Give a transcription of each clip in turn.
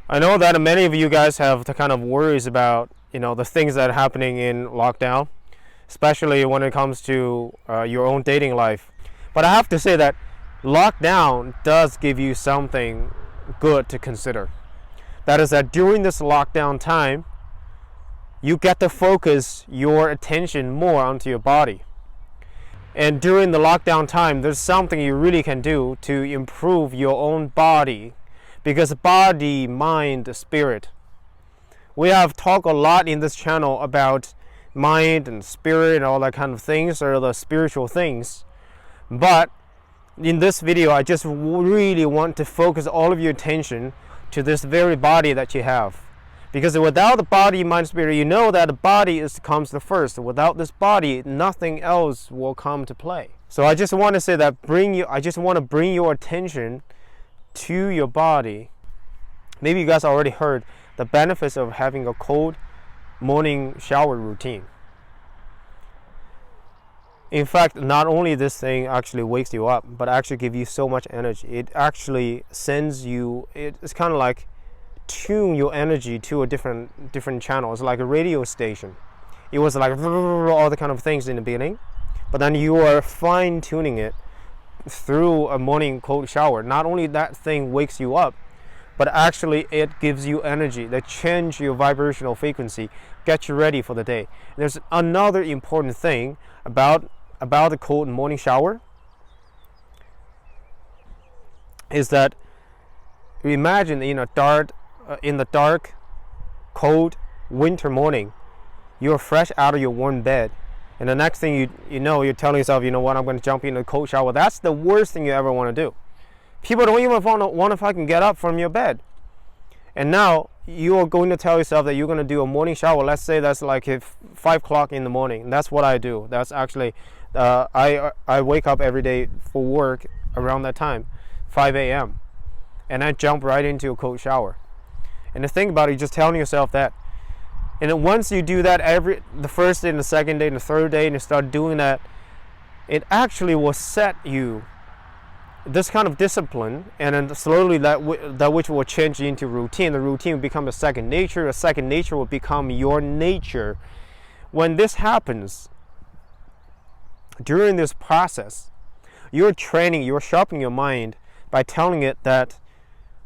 I know that many of you guys have the kind of worries about, the things that are happening in lockdown, especially when it comes to your own dating life. But I have to say that lockdown does give you something good to consider. That is that during this lockdown time, you get to focus your attention more onto your body. And during the lockdown time, there's something you really can do to improve your own body. Because body, mind, spirit. We have talked a lot in this channel about mind and spirit and all that kind of things, or the spiritual things. But in this video, I just really want to focus all of your attention to this very body that you have. Because without the body, mind, spirit, you know that the body comes the first. Without this body, nothing else will come to play. So I just want to say that I just want to bring your attention to your body. Maybe you guys already heard the benefits of having a cold morning shower routine. In fact, not only this thing actually wakes you up, but actually gives you so much energy. It actually sends you, it's kind of like tune your energy to a different channel. It's like a radio station. It was like all the kind of things in the beginning, but then you are fine tuning it through a morning cold shower. Not only that thing wakes you up, but actually it gives you energy that change your vibrational frequency, get you ready for the day. There's another important thing about the cold morning shower is that imagine in the dark cold winter morning, you're fresh out of your warm bed. And the next thing you know, you're telling yourself, you know what, I'm going to jump into a cold shower. That's the worst thing you ever want to do. People don't even want to fucking get up from your bed. And now you are going to tell yourself that you're going to do a morning shower. Let's say that's like 5 o'clock in the morning. That's what I do. That's actually, I wake up every day for work around that time, 5 a.m. And I jump right into a cold shower. And the thing about it, you're just telling yourself that. And then once you do that the first day and the second day and the third day, and you start doing that, it actually will set you this kind of discipline, and then slowly that which will change into routine. The routine will become a second nature. A second nature will become your nature. When this happens, during this process, you're sharpening your mind by telling it that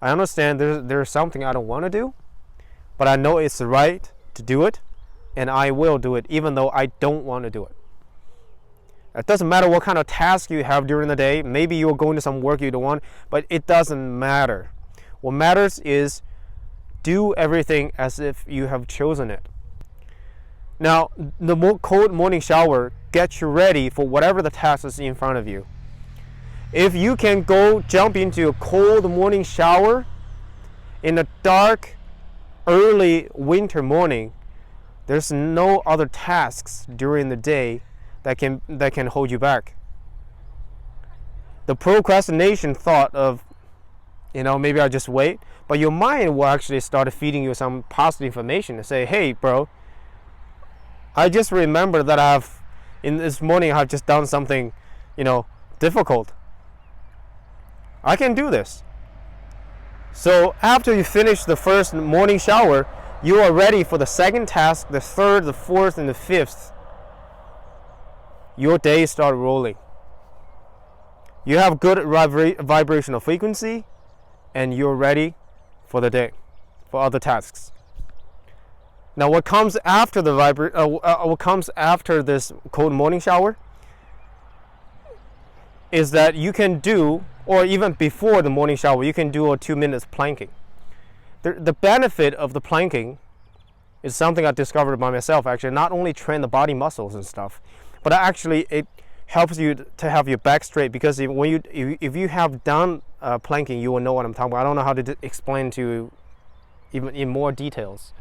I understand there's something I don't want to do, but I know it's right to do it, and I will do it even though I don't want to do it. It doesn't matter what kind of task you have during the day. Maybe you're going to some work you don't want, but it doesn't matter. What matters is do everything as if you have chosen it. Now, the cold morning shower gets you ready for whatever the task is in front of you. If you can go jump into a cold morning shower in a dark, early winter morning, there's no other tasks during the day that can hold you back. The procrastination thought of, maybe I'll just wait, but your mind will actually start feeding you some positive information and say, hey bro, I just remember that in this morning I've just done something, difficult. I can do this. So after you finish the first morning shower, you are ready for the second task, the third, the fourth, and the fifth. Your day start rolling. You have good vibrational frequency, and you're ready for the day, for other tasks. Now, what comes after what comes after this cold morning shower is that you can do, or even before the morning shower, you can do a 2 minutes planking. The benefit of the planking is something I discovered by myself. Actually, not only train the body muscles and stuff, but actually it helps you to have your back straight. Because if you have done planking, you will know what I'm talking about. I don't know how to explain to you even in more details,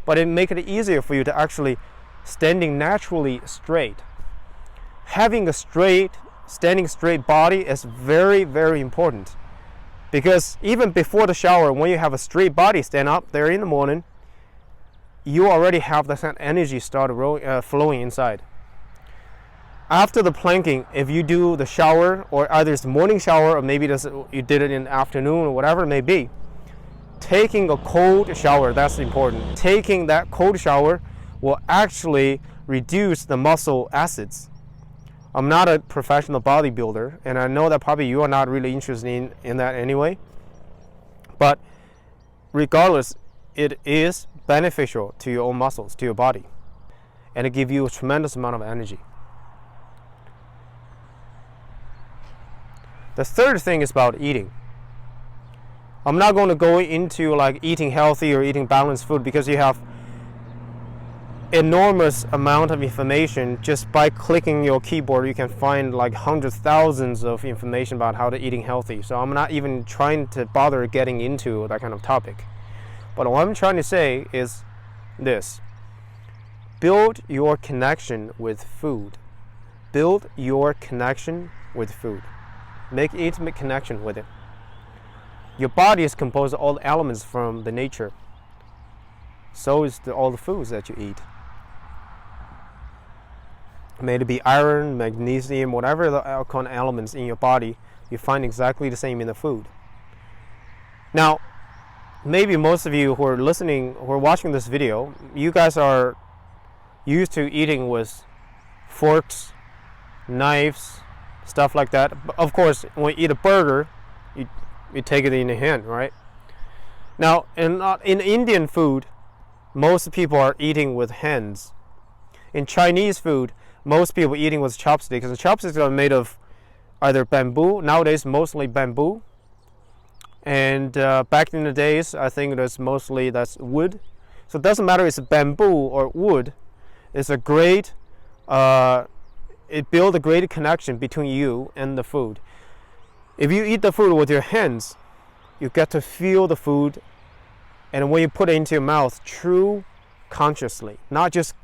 but it makes it easier for you to actually standing naturally straight. Having a standing straight body is very, very important. Because even before the shower, when you have a straight body, stand up there in the morning, you already have that energy start flowing inside. After the planking, if you do the shower, or either it's the morning shower, or maybe you did it in the afternoon, or whatever it may be, taking a cold shower, that's important. Taking that cold shower will actually reduce the muscle acids. I'm not a professional bodybuilder, and I know that probably you are not really interested in that anyway. But regardless, it is beneficial to your own muscles, to your body, and it gives you a tremendous amount of energy. The third thing is about eating. I'm not going to go into like eating healthy or eating balanced food, because you have enormous amount of information. Just by clicking your keyboard, you can find like hundreds, thousands of information about how to eating healthy. So I'm not even trying to bother getting into that kind of topic. But what I'm trying to say is this: build your connection with food. Build your connection with food. Make intimate connection with it. Your body is composed of all the elements from the nature. So is all the foods that you eat. May it be iron, magnesium, whatever the kind of elements in your body, you find exactly the same in the food. Now, maybe most of you who are listening, who are watching this video, you guys are used to eating with forks, knives, stuff like that. Of course, when you eat a burger, you take it in your hand, right? Now, in Indian food, most people are eating with hands. In Chinese food, most people are eating with chopsticks. And chopsticks are made of either bamboo, nowadays mostly bamboo. And back in the days, I think that's wood. So it doesn't matter if it's bamboo or wood. It's a great, it builds a great connection between you and the food. If you eat the food with your hands, you get to feel the food, and when you put it into your mouth, true consciously, not just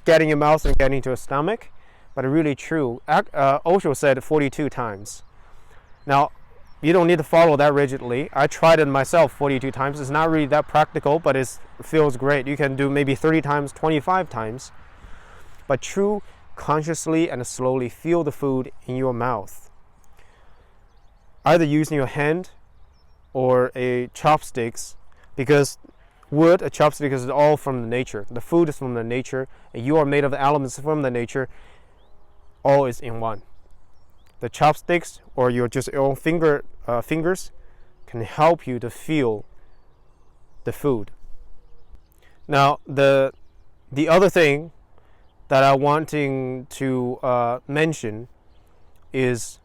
getting your mouth and getting into your stomach, but really true. Osho said 42 times. Now, you don't need to follow that rigidly. I tried it myself 42 times. It's not really that practical, but it feels great. You can do maybe 30 times, 25 times. But true consciously and slowly feel the food in your mouth. Either using your hand or a chopsticks, because wood, a chopstick is all from the nature. The food is from the nature, and you are made of elements from the nature. All is in one. The chopsticks or your own fingers can help you to feel the food. Now, the other thing that I wanting to mention is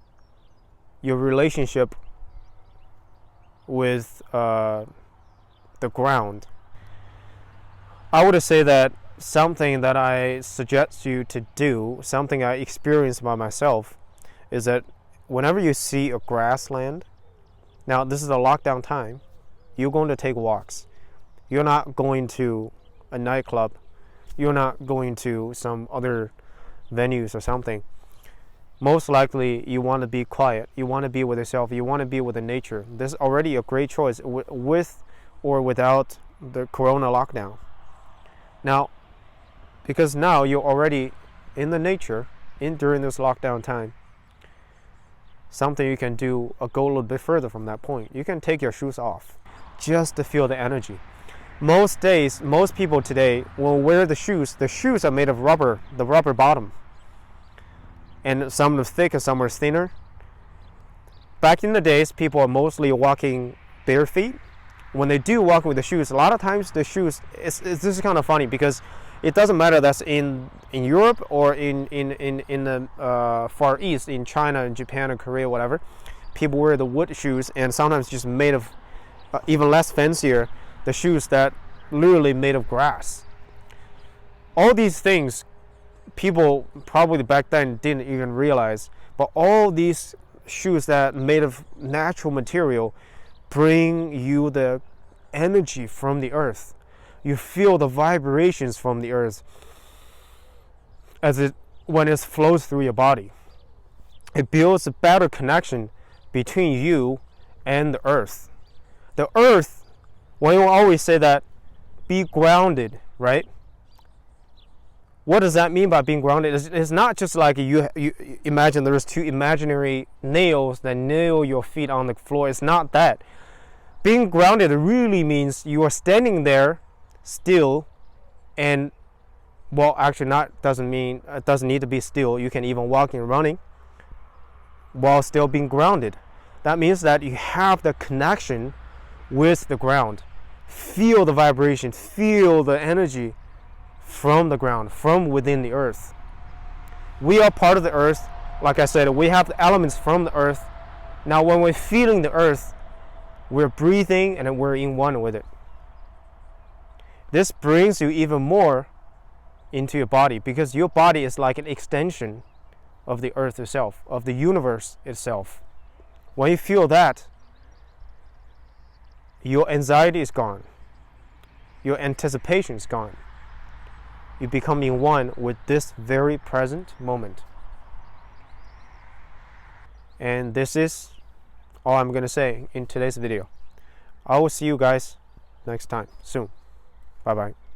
your relationship with the ground. I would say that something that I suggest you to do, something I experienced by myself, is that whenever you see a grassland, now this is a lockdown time, you're going to take walks. You're not going to a nightclub. You're not going to some other venues or something. Most likely you want to be quiet. You want to be with yourself. You want to be with the nature. This is already a great choice with or without the corona lockdown. Now, because now you're already in the nature during this lockdown time, something you can do, go a little bit further from that point. You can take your shoes off just to feel the energy. Most days, most people today will wear the shoes. The shoes are made of rubber, the rubber bottom. And some are thick and some are thinner. Back in the days, people are mostly walking bare feet. When they do walk with the shoes, a lot of times the shoes, this is kind of funny, because it doesn't matter that's in Europe or in the Far East, in China and Japan and Korea, whatever. People wear the wood shoes, and sometimes just made of even less fancier, the shoes that literally made of grass. All these things people probably back then didn't even realize, but all these shoes that made of natural material bring you the energy from the earth. You feel the vibrations from the earth when it flows through your body. It builds a better connection between you and the earth. The earth, when you always say that, be grounded, right? What does that mean by being grounded? It's not just like you imagine there's two imaginary nails that nail your feet on the floor. It's not that. Being grounded really means you are standing there still, and well, actually not doesn't mean it doesn't need to be still. You can even walk and running while still being grounded. That means that you have the connection with the ground. Feel the vibration, feel the energy from the ground, from within the earth. We are part of the earth. Like I said, we have the elements from the earth. Now when we're feeling the earth, we're breathing and we're in one with it. This brings you even more into your body, because your body is like an extension of the earth itself, of the universe itself. When you feel that, your anxiety is gone. Your anticipation is gone. You become in one with this very present moment. And this is all I'm going to say in today's video. I will see you guys next time, soon. Bye-bye.